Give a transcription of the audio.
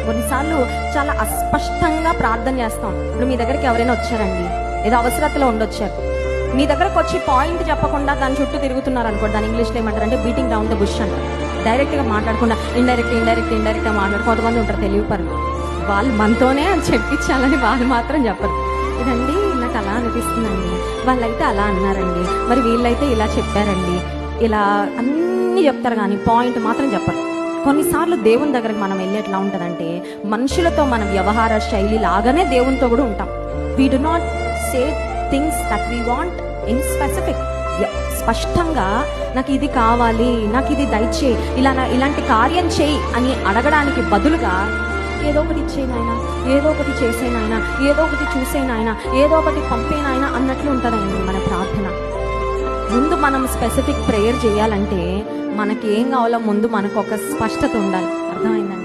కొన్నిసార్లు చాలా అస్పష్టంగా ప్రార్థన చేస్తాం. ఇప్పుడు మీ దగ్గరికి ఎవరైనా వచ్చారండి, ఏదో అవసరతలో ఉండొచ్చారు, మీ దగ్గరకు వచ్చి పాయింట్ చెప్పకుండా దాని చుట్టూ తిరుగుతున్నారు అనుకోండి. దాని ఇంగ్లీష్లో ఏమంటారంటే బీటింగ్ డౌన్ ద బుష్ అంటారు. డైరెక్ట్గా మాట్లాడకుండా ఇండైరెక్ట్గా మాట్లాడు. కొంతమంది ఉంటారు తెలివిపరులు, వాళ్ళు మనతోనే అని చెప్పించాలని వాళ్ళు మాత్రం చెప్పరు. ఇదండి నాకు అలా అనిపిస్తుందండి, వాళ్ళైతే అలా అన్నారండి, మరి వీళ్ళైతే ఇలా చెప్పారండి, ఇలా అన్నీ చెప్తారు కానీ పాయింట్ మాత్రం చెప్పరు. కొన్నిసార్లు దేవుని దగ్గరకు మనం వెళ్ళి ఎట్లా ఉంటుందంటే, మనుషులతో మన వ్యవహార శైలి లాగానే దేవునితో కూడా ఉంటాం. We do not say things that we want in specific. స్పష్టంగా నాకు ఇది కావాలి, నాకు ఇది దయచేయి, ఇలాంటి కార్యం చేయి అని అడగడానికి బదులుగా ఏదో ఒకటి ఇచ్చేనాయన, ఏదో ఒకటి చేసేనాయన, ఏదో ఒకటి చూసేనాయన, ఏదో ఒకటి పంపేనాయన అన్నట్లు ఉంటుందండి మన ప్రార్థన. ముందు మనం స్పెసిఫిక్ ప్రేయర్ చేయాలంటే మనకి ఏం కావాలో ముందు మనకు ఒక స్పష్టత ఉండాలి. అర్థమైందా?